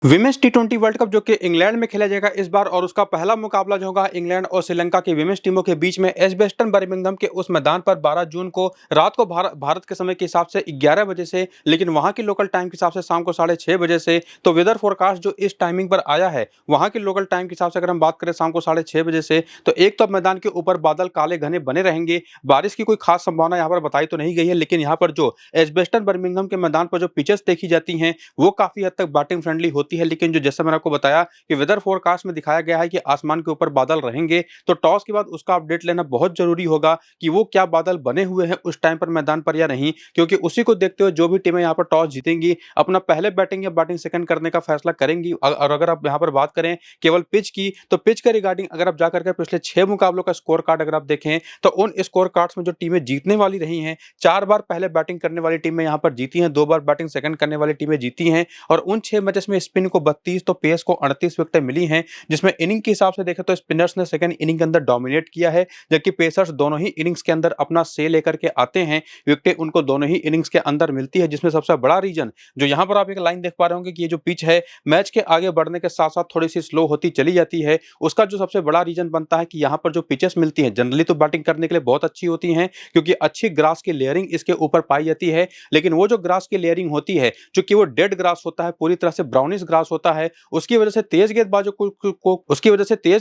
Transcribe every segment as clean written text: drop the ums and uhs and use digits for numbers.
Women's टी20 world cup जो कि England में खेला जाएगा इस बार और उसका पहला मुकाबला जो होगा इंग्लैंड और श्रीलंका की विमेंस टीमों के बीच में एजबेस्टन बर्मिंघम के उस मैदान पर 12 जून को रात को भारत के समय के हिसाब से 11 बजे से, लेकिन वहां की लोकल टाइम के हिसाब से शाम को 6:30 बजे से। तो वेदर फोरकास्ट जो इस टाइमिंग पर आया है वहां की लोकल टाइम के हिसाब से अगर हम बात करें शाम को 6:30 बजे से, तो एक तो मैदान के ऊपर बादल काले घने बने रहेंगे। बारिश की कोई खास संभावना यहाँ पर बताई तो नहीं गई है, लेकिन यहाँ पर जो एजबेस्टन बर्मिंघम के मैदान पर जो पिचेस देखी जाती हैं वो काफी हद तक बैटिंग फ्रेंडली होती है। लेकिन जो जैसा मैंने आपको बताया कि वेदर फोरकास्ट में दिखाया गया है कि आसमान के ऊपर बादल रहेंगे, तो टॉस के बाद उसका अपडेट लेना बहुत जरूरी होगा कि वो क्या बादल बने हुए हैं उस टाइम पर मैदान पर या नहीं, क्योंकि उसी को देखते हुए जो भी टीमें यहाँ पर टॉस जीतेंगी अपना पहले बैटिंग या बैटिंग सेकंड करने का फैसला करेंगी। और अगर आप यहाँ पर बात करें केवल पिच की, तो पिच के रिगार्डिंग अगर आप जाकर के पिछले 6 मुकाबलों का स्कोर कार्ड अगर आप देखें, तो उन स्कोर कार्ड्स में जो टीमें जीतने वाली रही हैं, 4 बार पहले बैटिंग करने वाली टीमें यहाँ पर जीती हैं, 2 बार बैटिंग सेकंड करने वाली टीमें जीती हैं। और उन 6 मैचेस में स्पिन को 32 तो पेस को 38 विकेटें मिली हैं, जिसमें इनिंग के हिसाब से देखें तो स्पिनर्स ने सेकंड इनिंग के अंदर डोमिनेट किया है, जबकि पेसर्स दोनों ही इनिंग्स के अंदर अपना से लेकर के आते हैं। विकेटें उनको दोनों ही इनिंग्स के अंदर मिलती है, जिसमें सबसे बड़ा रीजन जो यहाँ पर आप एक लाइन देख पा रहे होंगे कि ये जो पिच है मैच के आगे बढ़ने के साथ साथ थोड़ी सी स्लो होती चली जाती है, उसका जो सबसे बड़ा रीजन बनता है कि यहाँ पर जो पिचेस मिलती हैं जनरली तो बैटिंग करने के लिए बहुत अच्छी होती हैं, क्योंकि अच्छी ग्रास की लेयरिंग इसके ऊपर पाई जाती है। लेकिन वो जो ग्रास की लेयरिंग होती है, चूंकि वो डेड ग्रास होता है, पूरी तरह से ब्राउनिश ग्रास होता है, उसकी वजह से तेज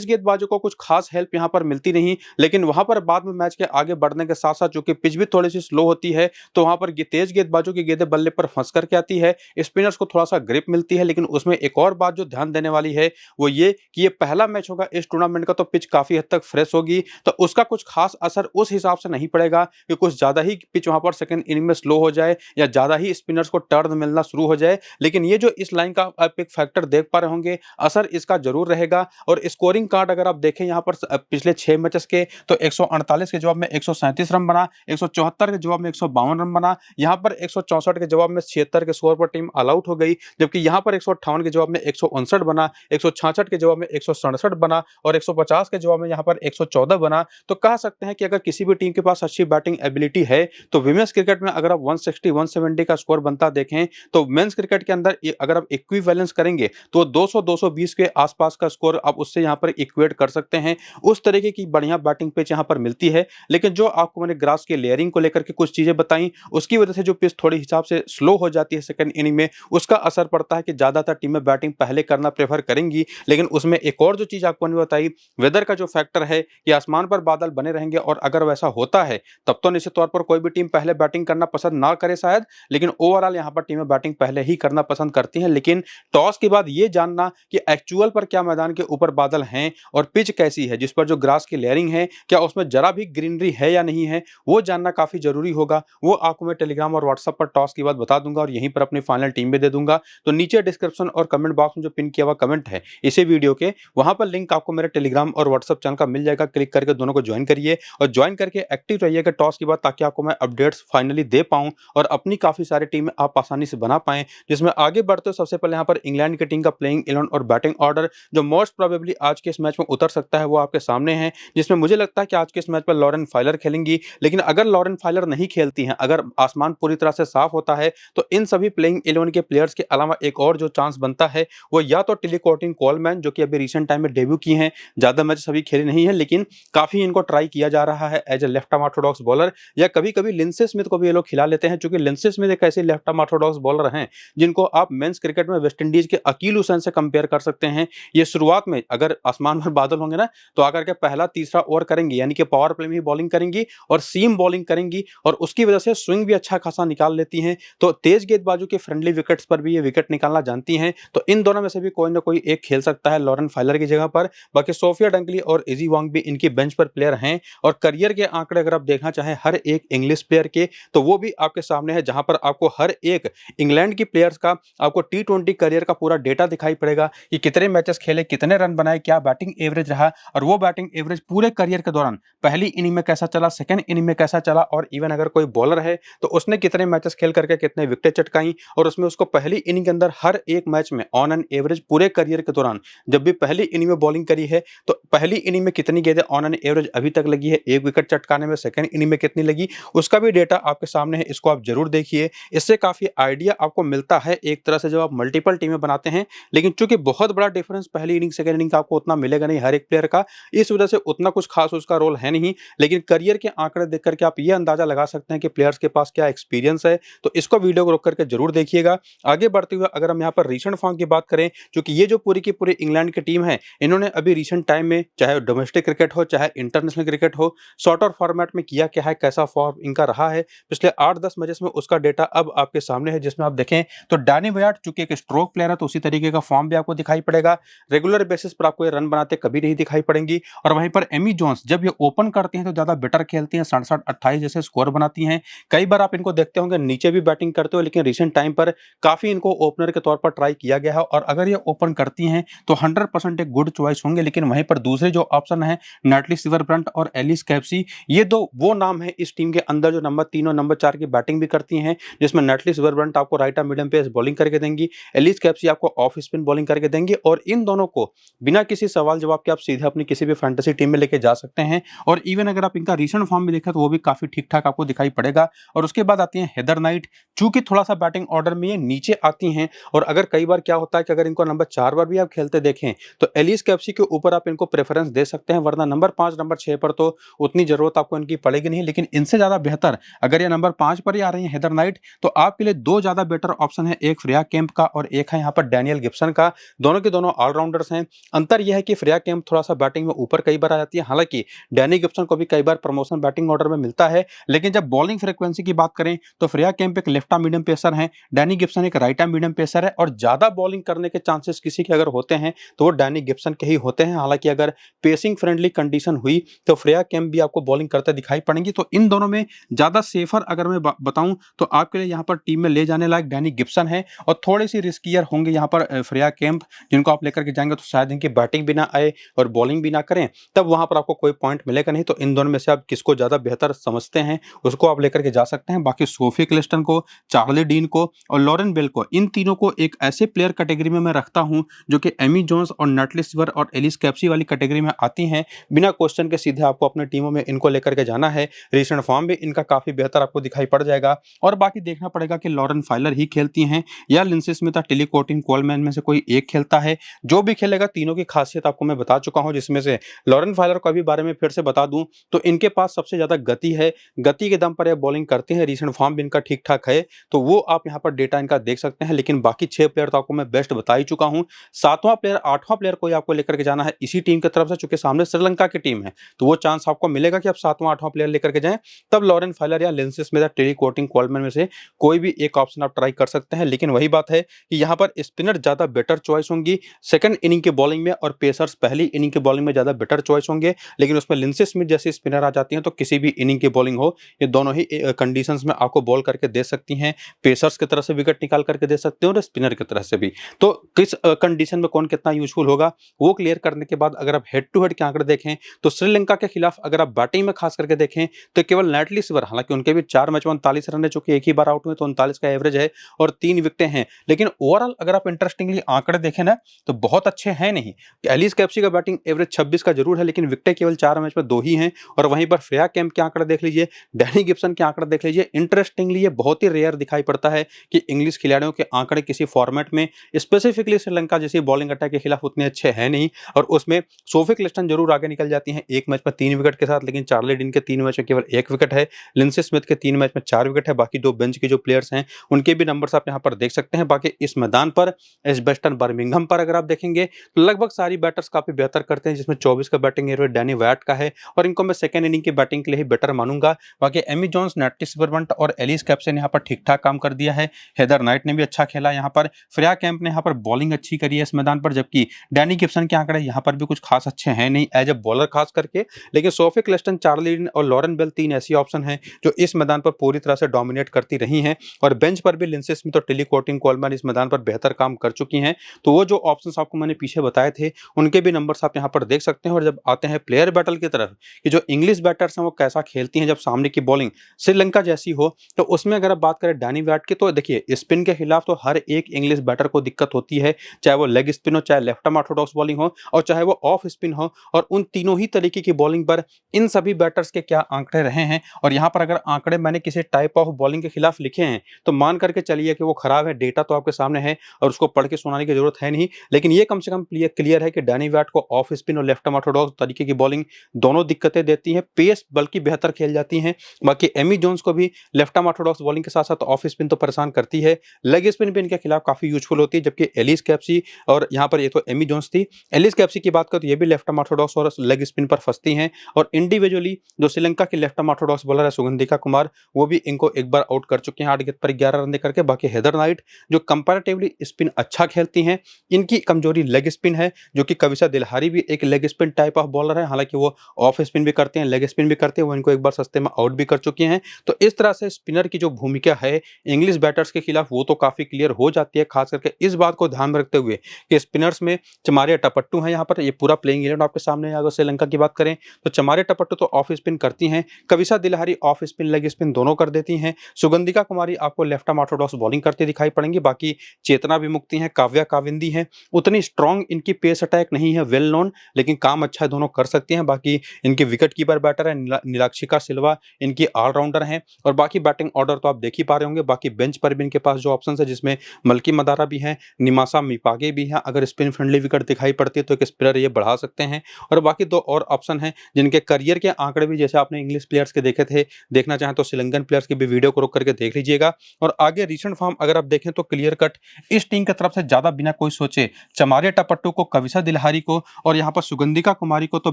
गेंदबाजों को कुछ खास हेल्प यहां पर मिलती नहीं। लेकिन वहां पर बाद में मैच के आगे बढ़ने के साथ साथ चूंकि पिच भी थोड़ी सी स्लो होती है, तो वहां पर तेज गेंदबाजों की गेंदें बल्ले पर फंस करके आती है, स्पिनर्स को थोड़ा सा ग्रिप मिलती है। लेकिन उसमें एक और बात जो ध्यान देने वाली है वो ये कि ये पहला मैच होगा इस टूर्नामेंट का, तो पिच काफी हद तक फ्रेश होगी, तो उसका कुछ खास असर उस हिसाब से नहीं पड़ेगा कि कुछ ज्यादा ही पिच वहां पर सेकंड इनिंग में स्लो हो जाए या ज्यादा ही स्पिनर्स को टर्न मिलना शुरू हो जाए। लेकिन ये जो इस लाइन का आप एक फैक्टर देख पा रहे होंगे, असर इसका जरूर रहेगा। और स्कोरिंग कार्ड अगर आप देखें यहाँ पर पिछले 6 मैचेस के, तो 148 के जवाब में 137 रन बना, 174 के जवाब में 152 रन बना, यहाँ पर 164 के जवाब में 76 के स्कोर पर टीम ऑल आउट हो गई, जबकि यहाँ पर 158 के जवाब में 159 बना, 166 के जवाब में 167 बना और 150 के जवाब में यहाँ पर 114 बना। तो कह सकते हैं कि अगर किसी भी टीम के पास अच्छी बैटिंग एबिलिटी है, तो विमेंस क्रिकेट में अगर आप 160 170 का स्कोर बनता देखें, तो मेंस क्रिकेट के अंदर अगर आप इक्विवेलेंस करेंगे तो 200 220 के आसपास का स्कोर आप उससे यहां पर इक्वेट कर सकते हैं। उस तरीके की बढ़िया बैटिंग पिच यहां पर मिलती है। लेकिन जो आपको मैंने ग्रास के लेयरिंग को लेकर के कुछ चीजें बताई, उसकी वजह से जो पिच थोड़ी हिसाब से स्लो हो जाती है सेकंड इनिंग में, उसका असर पड़ता है कि ज्यादातर टीमें बैटिंग पहले करना प्रेफर करेंगी। लेकिन उसमें एक और जो चीज आपको मैंने बताई, वेदर का जो फैक्टर है कि आसमान पर बादल बने रहेंगे, और अगर वैसा होता है तब तो निश्चित तौर पर कोई भी टीम पहले बैटिंग करना पसंद ना करे शायद, लेकिन ओवरऑल यहां पर टीमें बैटिंग पहले ही करना पसंद करती हैं। लेकिन टॉस के बाद ये जानना कि एक्चुअल पर क्या मैदान के ऊपर बादल हैं और पिच कैसी है जिस पर जो ग्रास की लेयरिंग है, क्या उसमें जरा भी ग्रीनरी है या नहीं है, वो जानना काफी जरूरी होगा। वो आपको मैं टेलीग्राम और व्हाट्सएप पर टॉस की बात बता दूंगा और यहीं पर अपनी फाइनल टीम भी दे दूंगा। तो नीचे डिस्क्रिप्शन और कमेंट बॉक्स में जो पिन किया हुआ कमेंट है इसी वीडियो के, वहां पर लिंक आपको मेरे टेलीग्राम और व्हाट्सएप चैनल का मिल जाएगा। क्लिक करके दोनों को ज्वाइन करिए और ज्वाइन करके एक्टिव रहिएगा टॉस की बात, ताकि आपको मैं अपडेट्स फाइनली दे पाऊं और अपनी काफी सारी टीमें आप आसानी से बना पाएं। जिसमें आगे बढ़ते हो सबसे पहले यहाँ पर इंग्लैंड की टीम का प्लेइंग 11 और बैटिंग ऑर्डर जो मोस्ट प्रोबेबली आज के इस मैच में उतर सकता है वो आपके सामने है। जिसमें मुझे लगता है कि आज के इस मैच पर लॉरेन फाइलर खेलेंगी, लेकिन अगर लॉरेन फाइलर नहीं खेलती हैं, अगर आसमान पूरी तरह से साफ होता है, तो इन सभी प्लेइंग 11 के प्लेयर्स के अलावा एक और जो चांस बनता है वो या तो टिली कॉर्टिन कोलमैन, जो कि अभी रिसेंट टाइम में डेब्यू की हैं, ज्यादा मैच सभी खेले नहीं है लेकिन काफी इनको ट्राई किया जा रहा है as a left arm orthodox bowler, या कभी कभी लिंसे स्मिथ को भी ये लोग खिला लेते हैं, क्योंकि लिंसे स्मिथ एक ऐसे लेफ्ट आर्म ऑर्थोडॉक्स बॉलर हैं जिनको आप मेंस क्रिकेट में वेस्ट इंडीज के अकील हुसैन से कंपेयर कर सकते हैं। ये शुरुआत में अगर आसमान पर बादल होंगे ना, तो आकर के पहला तीसरा ओवर करेंगी, यानी कि पावर प्ले में ही बॉलिंग करेंगी और सीम बॉलिंग करेंगी, और उसकी वजह से स्विंग भी अच्छा खासा निकाल लेती हैं। तो तेज गेंदबाजों के फ्रेंडली विकेट्स पर भी ये विकेट निकालना जानती हैं। तो इन दोनों में से भी कोई ना कोई एक खेल सकता है लॉरेन फाइलर की जगह पर। बाकी सोफिया डंकली और इजी वांग भी इनकी बेंच पर प्लेयर हैं, और करियर के आंकड़े अगर आप देखना चाहें हर एक इंग्लिश प्लेयर के, तो वो भी आपके सामने है, जहां पर आपको हर एक इंग्लैंड की प्लेयर्स का आपको टी20 करियर का पूरा डेटा दिखाई पड़ेगा कि कितने मैचेस खेले, कितने रन बनाए, क्या बैटिंग एवरेज रहा, और वो बैटिंग एवरेज पूरे करियर के दौरान पहली इनिंग में कैसा चला, सेकंड इनिंग में कैसा चला, और इवन अगर कोई बॉलर है तो उसने कितने मैचेस खेल करके कितने विकेट चटकाई, और उसमें उसको पहली इनिंग के अंदर हर एक मैच में ऑन एन एवरेज पूरे करियर के दौरान जब भी पहली इनिंग में बॉलिंग करी है, तो पहली इनिंग में कितनी गेंदें ऑन एन एवरेज अभी तक लगी है, एक विकेट चटकाने में सेकंड इनिंग में कितनी लगी, उसका भी डेटा आपके सामने है। इसको आप जरूर देखिए, इससे काफी आइडिया आपको मिलता है एक तरह से। जब आप मल्टीपल टीमें बनाते हैं, लेकिन चूंकि बहुत बड़ा डिफरेंस पहली इनिंग सेकंड इनिंग का आपको उतना मिलेगा नहीं हर एक प्लेयर का, इस वजह से उतना कुछ खास उसका रोल है नहीं। लेकिन करियर के आंकड़े देख करके आप ये अंदाजा लगा सकते हैं कि प्लेयर्स के पास क्या एक्सपीरियंस है। तो इसको वीडियो को रोक करके जरूर देखिएगा। आगे बढ़ते हुए अगर हम यहाँ पर रीसेंट फॉर्म की बात करें, क्योंकि ये जो पूरी की पूरी इंग्लैंड की टीम है, इन्होंने अभी रीसेंट टाइम में चाहे डोमेस्टिक क्रिकेट हो चाहे इंटरनेशनल क्रिकेट हो, शॉर्टर फॉर्मेट में किया क्या है, कैसा फॉर्म इनका रहा है पिछले 8-10 मैचेस में, उसका डेटा अब आपके सामने है। जिसमें आप देखें तो डैनी वयाट चूंकि एक स्ट्रोक प्लेयर है तो उसी तरीके का फॉर्म भी आपको दिखाई पड़ेगा। रेगुलर बेसिस पर आपको ये रन बनाते कभी नहीं दिखाई पड़ेंगी। और वहीं पर एमी जोन्स जब ये ओपन करती हैं तो ज्यादा बेटर खेलती हैं, 67-28 जैसे स्कोर बनाती हैं। कई बार आप इनको देखते होंगे नीचे भी बैटिंग करते हो, लेकिन रिसेंट टाइम पर काफी इनको ओपनर के तौर पर ट्राई किया गया है। और अगर ये ओपन करती हैं तो 100% एक गुड चॉइस होंगे। लेकिन वहीं पर दूसरे जो ऑप्शन है नैटली सिवरब्रंट और एलिस कैप्सी, ये दो वो नाम है इस टीम के अंदर जो नंबर 3 और नंबर 4 की बैटिंग भी करती हैं। जिसमें नैटली सिवरब्रंट आपको right arm medium pace bowling करके देंगी, एलिस कैप्सी आपको ऑफ स्पिन बॉलिंग करके देंगी। और इन दोनों को बिना किसी सवाल जवाब के आप सीधे अपनी किसी भी फैंटेसी टीम में लेके जा सकते हैं। और इवन अगर आप इनका रीसेंट फॉर्म भी देखें तो वो भी काफी ठीक ठाक आपको दिखाई पड़ेगा। और उसके बाद आती है हेदर नाइट, चूंकि थोड़ा सा बैटिंग ऑर्डर में ये नीचे आती हैं। और अगर कई बार क्या होता है कि अगर इनको नंबर 4 पर भी आप खेलते देखें तो एलिस कैप्सी के ऊपर आप इनको प्रेफरेंस दे सकते हैं, वरना नंबर 5 नंबर 6 पर तो उतनी जरूरत आपको इनकी पड़ेगी नहीं। लेकिन इनसे ज्यादा बेहतर अगर ये नंबर 5 पर ही आ रही है हेदर नाइट, तो आपके लिए दो ज्यादा बेटर ऑप्शन है, एक फ्रेया केम्प का और एक है यहाँ पर डैनियल गिब्सन का। दोनों के दोनों ऑलराउंडर्स हैं। अंतर यह है कि फ्रेया केम्प थोड़ा सा बैटिंग में ऊपर कई बार आ जाती है, हालांकि डैनी गिब्सन को भी कई बार प्रमोशन बैटिंग ऑर्डर में मिलता है। लेकिन जब बॉलिंग फ्रीक्वेंसी की बात करें तो फ्रेया केम्प एक लेफ्ट आर्म मीडियम पेसर है, डैनी गिब्सन एक राइट आर्म मीडियम पेसर है। और ज्यादा बॉलिंग करने के चांसेस किसी के अगर होते हैं तो वो डैनी गिब्सन के ही होते हैं। हालांकि अगर पेसिंग फ्रेंडली कंडीशन हुई तो फ्रेया केम्प भी आपको बॉलिंग करते दिखाई पड़ेंगी। तो इन दोनों में ज्यादा सेफर अगर मैं बताऊं तो आपके लिए यहाँ पर टीम में ले जाने लायक डैनी गिब्सन है। और थोड़ी सी रिस्कियर होंगे यहाँ पर फ्रेया केम्प, जिनको आप लेकर के जाएंगे तो शायद इनकी बैटिंग भी ना आए और बॉलिंग भी ना करें, तब वहां पर आपको कोई पॉइंट मिलेगा नहीं। तो इन दोनों में से आप किसको ज्यादा बेहतर समझते हैं उसको आप लेकर के जा सकते हैं। बाकी सोफी क्लिस्टन को, चार्ली डीन को और लॉरेन बेल को, इन तीनों को एक ऐसे प्लेयर कैटेगरी में मैं रखता हूं जो कि एमी जोन्स और नैटली सिवर और एलिस कैप्सी वाली कैटेगरी में आती हैं। बिना क्वेश्चन के सीधे आपको अपने टीमों में इनको लेकर के जाना है। रीसेंट फॉर्म भी इनका काफी बेहतर आपको दिखाई पड़ जाएगा। और बाकी देखना पड़ेगा कि लॉरेन फाइलर ही खेलती हैं या Lindsey Smith, Tilly Corteen, Coleman में से कोई एक खेलता है। जो भी खेलेगा तीनों की खासियत आपको मैं बता चुका हूं, जिसमें से लॉरेन फाइलर को भी बारे में फिर से बता दूं तो इनके पास सबसे ज्यादा गति है, गति के दम पर ये बॉलिंग करते हैं। रीसेंट फॉर्म भी इनका ठीक ठाक है, तो वो आप यहाँ पर डेटा इनका देख सकते हैं। लेकिन बाकी 6 प्लेयर तो आपको मैं बेस्ट बता ही चुका हूं। 7वां प्लेयर 8वां प्लेयर को आपको लेकर के जाना है इसी टीम की तरफ से, चूंकि सामने श्रीलंका की टीम है तो वो चांस आपको मिलेगा कि आप 7वां 8वां प्लेयर लेकर के जाएं। तब लॉरेन फाइलर या लिंडसे स्मिथ या टिली कोटिन, कोलमैन में से कोई भी एक ऑप्शन आप ट्राई कर सकते हैं। लेकिन वही बात है कि यहाँ पर स्पिनर ज्यादा बेटर चॉइस होंगी सेकंड इनिंग की बॉलिंग में, और पेसर्स पहली इनिंग की बॉलिंग में ज्यादा बेटर चॉइस होंगे। लेकिन उसमें लिंडसे स्मिथ जैसी स्पिनर आ जाती हैं तो किसी भी इनिंग की बॉलिंग हो, ये दोनों ही कंडीशंस में आपको बॉल करके दे सकती हैं। पेसर्स की तरफ से विकेट निकाल करके दे सकते हो और स्पिनर की तरफ से भी। तो किस कंडीशन में कौन कितना यूजफुल होगा वो क्लियर करने के बाद अगर आप हेड टू हेड के आंकड़े देखें तो श्रीलंका के खिलाफ अगर आप बैटिंग में खास करके देखें तो केवल नैटली सिवर, हालांकि उनके भी 4 मैच में 39 रन है, चूंकि एक ही बार आउट हुए तो 39 का एवरेज है और 3 विकेटें हैं। लेकिन ओवरऑल अगर आप इंटरेस्टिंगली आंकड़े देखें ना तो बहुत अच्छे हैं नहीं। एलिस कैप्सी का बैटिंग एवरेज 26 का जरूर है, लेकिन विकेटें केवल 4 मैच में 2 ही हैं। और वहीं पर फ्रेया केम्प के आंकड़े देख लीजिए, डैनी गिब्सन के आंकड़े देख लीजिए। इंटरेस्टिंगली ये बहुत ही रेयर दिखाई पड़ता है कि इंग्लिश खिलाड़ियों के आंकड़े किसी फॉर्मेट में, स्पेसिफिकली श्रीलंका जैसी बॉलिंग अटैक के खिलाफ उतने अच्छे हैं नहीं। और उसमें सोफी क्लिस्टन जरूर आगे निकल जाती हैं एक मैच में 3 विकेट के साथ, लेकिन चार्ली डीन के 3 मैच में केवल 1 विकेट है, लिंडसे स्मिथ के 3 मैच में 4 विकेट है। बाकी 2 बेंच के जो प्लेयर्स हैं उनके भी नंबर्स आप यहाँ पर देख सकते हैं। बाकी इस मैदान पर एजबेस्टन बर्मिंघम पर अगर आप देखेंगे तो लगभग सारी बैटर्स काफी बेहतर करते हैं, जिसमें 24 का बैटिंग एवरेज डैनी वैट का है और इनको मैं सेकंड इनिंग की बैटिंग के लिए ही बेटर मानूंगा। बाकी एमी जोन्स, नैटली सिवरब्रंट और एलिस कैप्सी ने यहाँ पर ठीक ठाक काम कर दिया है। हेदर नाइट ने भी अच्छा खेला यहाँ पर, फ्रेया केम्प ने यहाँ पर बॉलिंग अच्छी करी है इस मैदान पर, जबकि डैनी गिब्सन के आंकड़े यहाँ पर भी कुछ खास अच्छे हैं नहीं एज ए बॉलर खास करके। लेकिन सोफी क्लिस्टन, चार्ली डीन और लॉरेन बेल 3 ऐसी ऑप्शन हैं जो इस मैदान पर पूरी तरह से डोमिनेट करती रही हैं। और बेंच पर भी लिंडसे स्मिथ और टिली कोटिन, कोलमैन इस मैदान पर बेहतर काम कर चुकी हैं। तो वो जो ऑप्शंस आपको मैंने पीछे बताए थे उनके भी नंबर्स आप यहाँ पर देख सकते हैं। और जब आते हैं प्लेयर बैटल की तरफ कि जो इंग्लिश बैटर्स हैं वो कैसा खेलती हैं जब सामने की बॉलिंग श्रीलंका जैसी हो, तो उसमें अगर आप बात करें डैनी वैट की, तो देखिए स्पिन के खिलाफ तो हर एक इंग्लिश बैटर को दिक्कत होती है, चाहे वो लेग स्पिन हो, चाहे लेफ्ट आर्म ऑर्थोडॉक्स बॉलिंग हो और चाहे वो ऑफ स्पिन हो। और उन तीनों ही तरीके की बॉलिंग पर इन सभी बैटर्स के क्या आंकड़े रहे हैं। और यहाँ पर अगर आंकड़े मैंने किसी टाइप ऑफ बॉलिंग के खिलाफ लिखे हैं तो मान करके चलिए कि वो खराब है, डेटा तो आपके सामने है, हैं और उसको पढ़ के सुनाने की जरूरत है नहीं, लेकिन ये कम से कम क्लियर है कि डैनी वैट को ऑफ स्पिन और लेफ्ट आर्म ऑर्थोडॉक्स तरीके की बॉलिंग दोनों दिक्कतें देती हैं। पेस बल्कि बेहतर खेल जाती हैं। बाकी एमी जोन्स को भी लेफ्ट आर्म ऑर्थोडॉक्स बॉलिंग के साथ साथ ऑफ स्पिन तो परेशान करती है, लेग स्पिन भी इनके खिलाफ काफी यूजफुल होती है। जबकि एलिस कैप्सी और यहाँ पर ये तो एमी जोन्स थी, एलिस कैप्सी की बात करें तो ये भी लेफ्ट आर्म ऑर्थोडॉक्स और लेग स्पिन पर फंसती हैं। और इंडिविजुअली जो श्रीलंका की लेफ्ट आर्म ऑर्थोडॉक्स बॉलर है सुगंधिका कुमार, वो भी इनको एक बार आउट कर चुके हैं 8 गेंद पर 11 रन करके। बाकी हेदर नाइट जो कंपैरेटिवली स्पिन अच्छा खेलती हैं, इनकी कमजोरी लेग स्पिन है, जो कि कविसा दिलहारी भी एक leg spin type of bowler है, हालांकि वो ऑफ स्पिन भी करते हैं, लेग स्पिन भी करते हैं, वो इनको एक बार सस्ते में आउट भी कर चुके हैं। तो इस तरह से स्पिनर की जो भूमिका है इंग्लिश बैटर्स के खिलाफ वो तो काफी क्लियर हो जाती है, खास करके इस बात को ध्यान में रखते हुए कि स्पिनर्स में चमारिया टपट्टू है। यहाँ पर ये पूरा प्लेइंग इलेवन आपके सामने है। अगर श्रीलंका की बात करें तो चमारिया टपट्टू तो ऑफ स्पिन करती हैं, Kavisha Dilhari off spin leg spin दोनों कर देती हैं, सुगंधिका कुमारी आपको लेफ्ट आर्म ऑर्थोडॉक्स बॉलिंग करते दिखाई पड़ेंगी। बाकी चेतना विमुक्ति है, काव्या काविंदी है, उतनी स्ट्रॉन्ग इनकी पेस अटैक नहीं है, वेल नोन, लेकिन काम अच्छा है, दोनों कर सकती हैं। बाकी इनके विकेट कीपर बैटर है नीलाक्षिका सिल्वा, इनकी ऑलराउंडर हैं। और बाकी बैटिंग ऑर्डर तो आप देख ही पा रहे होंगे। बाकी बेंच पर भी इनके पास जो ऑप्शन है, जिसमें मलकी मदारा भी हैं, निमासा मिपागे भी हैं, अगर स्पिन फ्रेंडली विकेट दिखाई पड़ती है तो एक स्पिनर ये बढ़ा सकते हैं। और बाकी दो और ऑप्शन हैं जिनके करियर के आंकड़े भी जैसे आपने इंग्लिश प्लेयर्स के देखे थे, देखना चाहें तो श्रीलंकन प्लेयर्स की भी वीडियो को रोक करके देख लीजिएगा। और आगे रीसेंट फॉर्म अगर आप देखें तो क्लियर कट इस टीम की तरफ से ज्यादा बिना कोई सोचे चमारिया टपट्टू को, कविसा दिलहारी को और यहाँ पर सुगंधिका कुमारी को तो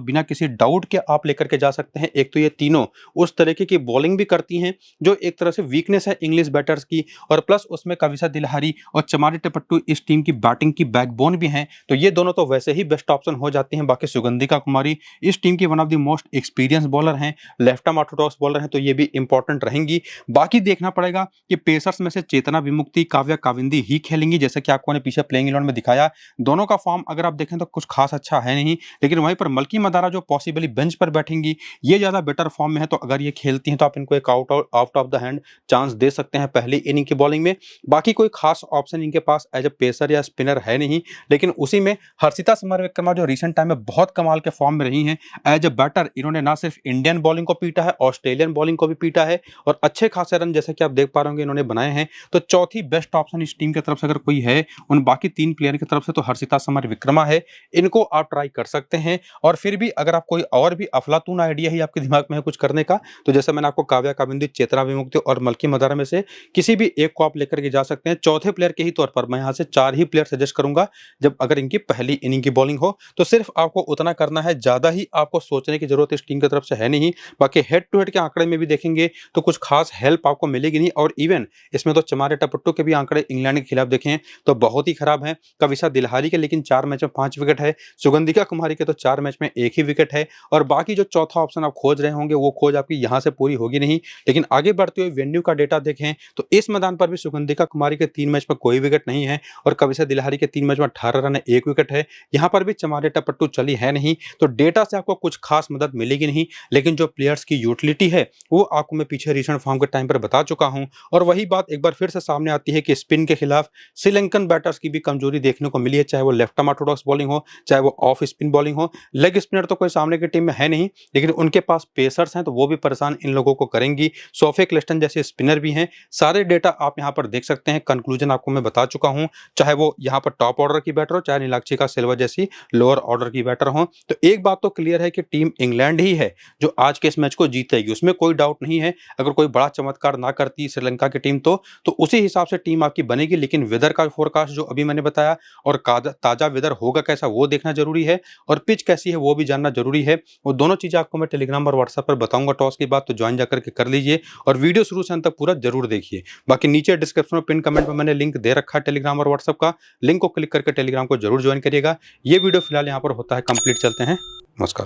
बिना किसी डाउट के आप लेकर के जा सकते हैं। एक तो ये तीनों उस तरीके की बॉलिंग भी करती हैं जो एक तरह से वीकनेस है इंग्लिश बैटर्स की, और प्लस उसमें कविसा दिलहारी और चमारिया टपट्टू इस टीम की बैटिंग की बैकबोन भी हैं, तो ये दोनों तो वैसे ही बेस्ट ऑप्शन हो जाती हैं। बाकी सुगंधिका कुमारी इस टीम की one of the most experience bowler हैं, लेफ्ट आर्म ऑर्थोडॉक्स बॉलर हैं, तो ये भी इंपॉर्टेंट रहेंगी। बाकी देखना पड़ेगा कि पेसर्स में से चेतना विमुक्ति, काव्या काविंदी ही खेलेंगी, जैसे कि आपको ने पीछे प्लेइंग इलेवन में दिखाया। दोनों का फॉर्म अगर आप देखें तो कुछ खास अच्छा है नहीं, लेकिन वहीं पर मलकी मदारा जो पॉसिबली बेंच पर बैठेंगी, ये ज्यादा बेटर फॉर्म में है, तो अगर ये खेलती हैं तो आप इनको एक out of the hand chance दे सकते हैं पहली इनिंग की बॉलिंग में। बाकी कोई खास ऑप्शन इनके पास एज ए पेसर या स्पिनर है नहीं, लेकिन उसी में हर्षिता समर विक्रमा जो रिसेंट टाइम में बहुत कमाल के फॉर्म में रही हैं एज ए बैटर, इन्होंने ना सिर्फ इंडियन बॉलिंग को पीटा है, ऑस्ट्रेलियन बॉलिंग को भी पीटा है और अच्छे खासे रन जैसे कि आप देख पा रहे होंगे इन्होंने बनाए हैं। तो चौथी बेस्ट ऑप्शन इस टीम की तरफ से अगर कोई है उन बाकी 3 प्लेयर की तरफ से तो हर्षिता समर विक्रमा है, इनको आप ट्राई कर सकते हैं। और फिर भी अगर आप कोई और भी अफलातून आइडिया ही आपके दिमाग में है कुछ करने का, तो जैसे मैंने आपको काव्या काविंदी, चेतना विमुक्ति और मलकी मदारा में से किसी भी एक को आप लेकर के जा सकते हैं। चौथे प्लेयर के ही तौर पर मैं यहाँ से 4 ही प्लेयर सजेस्ट करूंगा जब अगर इनकी पहली इनिंग की बॉलिंग हो, तो सिर्फ आपको उतना करना है, ज्यादा ही आपको सोचने की जरूरत इस टीम की तरफ से है नहीं। बाकी हेड टू हेड के आंकड़े में भी देखेंगे तो कुछ खास हेल्प आपको मिलेगी नहीं, और इवन इसमें तो चमारिया टपट्टू के भी आंकड़े इंग्लैंड के खिलाफ देखें तो बहुत ही खराब हैं। कविसा दिलहारी के लेकिन 4 मैच में 5 विकेट है, सुगंधिका कुमारी के तो 4 मैच में 1 ही विकेट है। और बाकी जो चौथा ऑप्शन आप खोज रहे होंगे वो खोज आपकी यहाँ से पूरी होगी नहीं। लेकिन आगे बढ़ते हुए वेन्यू का डेटा देखें तो इस मैदान पर भी सुगंधिका कुमारी के 3 मैच में कोई विकेट नहीं है और कविसा दिलहारी के 3 मैच में 18 रन है, 1 विकेट है। यहाँ पर भी चमारिया टपट्टू चली है नहीं, तो डेटा से आपको कुछ खास मदद मिलेगी नहीं। लेकिन जो प्लेयर्स की यूटिलिटी है वो आपको मैं पीछे रिसेंट फॉर्म के टाइम पर बता चुका हूं। और वही बात एक बार फिर से सामने आती है कि स्पिन के खिलाफ श्रीलंकन बैटर्स की भी कमजोरी देखने को मिली है, चाहे वो लेफ्ट आर्म ऑर्थोडॉक्स बॉलिंग हो, चाहे वो ऑफ स्पिन बॉलिंग हो। लेग स्पिनर तो कोई सामने की टीम में है नहीं, लेकिन उनके पास पेसर्स हैं तो वो भी परेशान इन लोगों को करेंगी। सोफे क्लिस्टन जैसे स्पिनर भी हैं, सारे डेटा आप यहाँ पर देख सकते हैं। कंक्लूजन आपको मैं बता चुका हूं, चाहे वो यहाँ पर टॉप ऑर्डर की बैटर हो, चाहे नीलाक्षिका सिल्वा जैसी लोअर ऑर्डर की बैटर हो। तो एक बात तो क्लियर है कि टीम इंग्लैंड ही है जो आज के इस मैच को जीतेगी, उसमें कोई डाउट नहीं है। अगर कोई बड़ा चमत्कार ना करती श्रीलंका की टीम तो उसी हिसाब से टीम आपकी बनेगी। लेकिन वेदर का फोरकास्ट जो अभी मैंने बताया और ताजा वेदर होगा कैसा वो देखना जरूरी है, और पिच कैसी है वो भी जानना जरूरी है। वो दोनों चीजें आपको मैं टेलीग्राम और व्हाट्सएप पर बताऊंगा टॉस की बात, तो ज्वाइन जाकर के कर लीजिए और वीडियो शुरू से अंत तक पूरा जरूर देखिए। बाकी नीचे डिस्क्रिप्शन में पिन कमेंट में मैंने लिंक दे रखा है टेलीग्राम और व्हाट्सएप का, लिंक को क्लिक करके टेलीग्राम को जरूर ज्वाइन करिएगा। ये वीडियो फिलहाल यहाँ पर होता है कंप्लीट। चलते हैं, नमस्कार।